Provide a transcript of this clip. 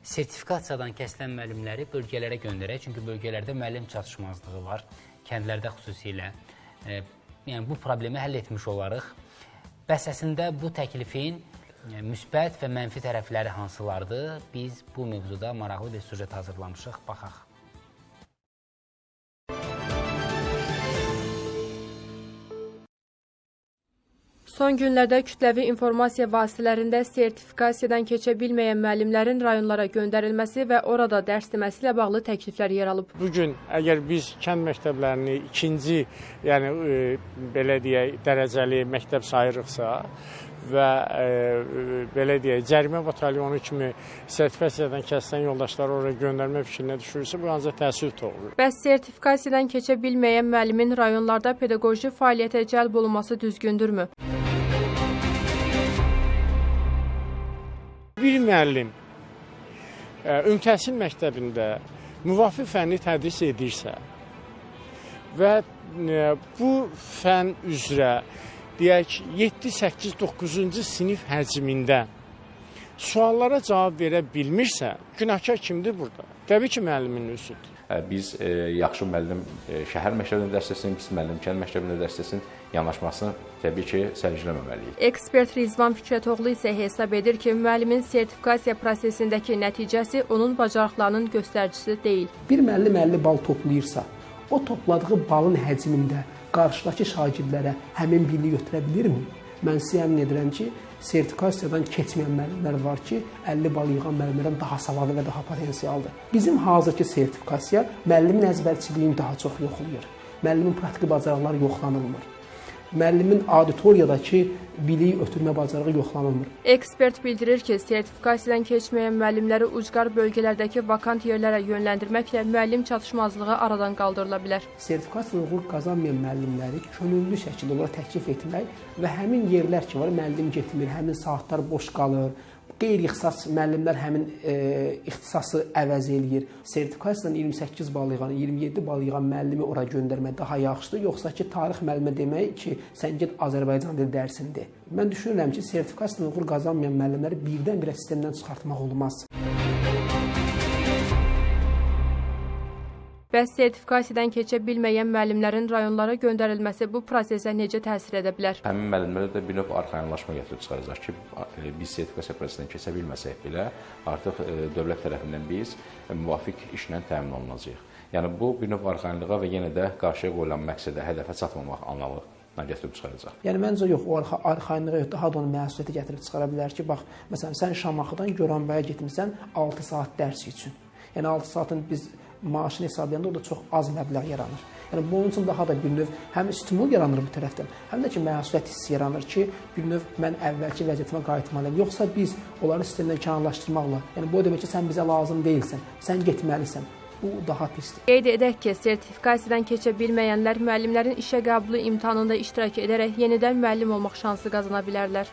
sertifikasiyadan kəsilən müəllimləri bölgələrə göndərək. Çünki bölgələrdə müəllim çatışmazlığı var, kəndlərdə xüsusilə. Yəni, bu problemi həll etmiş olarıq. Bəs əslində bu təklifin müsbət və mənfi tərəfləri hansılardır? Biz bu mövzuda maraqlı bir süjet hazırlamışıq. Baxaq. Son günlərdə kütləvi informasiya vasitələrində sertifikasiyadan keçə bilməyən müəllimlərin rayonlara göndərilməsi və orada dərs deməsi ilə bağlı təkliflər yer alıb. Bugün əgər biz kənd məktəblərini ikinci, yəni belə deyək, dərəcəli məktəb sayırıqsa və belə deyək, cərimə batalyonu kimi sertifikasiyadan kəsilən yoldaşları oraya göndərmə fikrinə düşürsə, bu ancaq təəssüf doğurur. Bəs sertifikasiyadan keçə bilməyən müəllimin rayonlarda pedaqoji fəaliyyətə cəlb olunması düzgündürmü? Bir müəllim ümumtəhsil məktəbində müvafiq fənni tədris edirsə və bu fənn üzrə deyək 7, 8, 9-cu sinif həcmində suallara cavab verə bilmirsə, günahkar kimdir burada? Təbii ki, müəllimin özüdür. Biz yaxşı müəllim şəhər məktəbində dərs etsin, pis müəllim kənd məktəbində dərs etsin, yanaşmasını təbii ki, sərgiləməməliyik. Ekspert Rizvan Fikrətoğlu isə hesab edir ki, müəllimin sertifikasiya prosesindəki nəticəsi onun bacarıqlarının göstəricisi deyil. Bir müəllim 50 bal toplayırsa, o topladığı balın həcmində qarşıdakı şagirdlərə həmin bilgi götürə bilirmi? Mən sizə əmin edirəm ki, sertifikasiyadan keçməyən müəllimlər var ki, 50 bal yığan müəllimlərdən daha savadlı və daha potensialdır. Bizim hazırki sertifikasiya müəllimin əzbərçiliyini daha çox yoxlayır. Müəllimin praktiki bacarıqları yoxlanılmır. Müəllimin auditoriyadakı biliyi ötürmə bacarığı yoxlanılmır. Ekspert bildirir ki, sertifikasiyadan keçməyən müəllimləri ucqar bölgələrdəki vakant yerlərə yönləndirməklə müəllim çatışmazlığı aradan qaldırıla bilər. Sertifikasiyadan uğur qazanmayan müəllimləri könüllü şəkildə onlara təklif etmək və həmin yerlər ki var, müəllim getmir, həmin saatlar boş qalır, qeyri-ixtisas müəllimlər həmin ixtisası əvəz eləyir. Sertifikasiyadan 28 bal yığan, 27 bal yığan müəllimi ora göndərmək daha yaxşıdır, yoxsa ki, tarix müəllimə demək ki, sən get Azərbaycan dili dərsini de. Mən düşünürəm ki, sertifikasiyadan uğur qazanmayan müəllimləri birdən-birə sistemdən çıxartmaq olmaz. Bəs sertifikasiyadan keçə bilməyən müəllimlərin rayonlara göndərilməsi bu prosesə necə təsir edə bilər? Həmin müəllimlərə də bir növ arxayınlaşma gətirib çıxaracaq ki, biz sertifikasiya prosesindən keçə bilməsək belə, artıq dövlət tərəfindən biz müvafiq işlə təmin olunacağıq. Yəni, bu bir növ arxayınlığa və yenə də qarşıya qoyulan məqsədə, hədəfə çatmamaq anlamına gətirib çıxaracaq. Yəni, məncə yox, o arxayınlığa yox, daha da onu məsuliyyətə gətirib çıxara bilər ki, bax, məsələn, sən Şamaxıdan Goranbaya getmirsən 6 saat dərs üçün. Yəni, 6 saatın biz maaşını hesablayanda orada çox az məbləğ yaranır. Yəni, bunun üçün daha da bir növ həm stimul yaranır bu tərəfdən, həm də ki, məsuliyyət hissi yaranır ki, bir növ mən əvvəlki vəziyyətimə qayıtmalıyım. Yoxsa biz onları sistemdən kənarlaşdırmaqla, yəni bu demək ki, sən bizə lazım deyilsən, sən getməlisən. Bu daha pisdir. Qeyd edək ki, sertifikasiyadan keçə bilməyənlər müəllimlərin işə qəbulu imtahanında iştirak edərək yenidən müəllim olmaq şansı qazana bilərlər.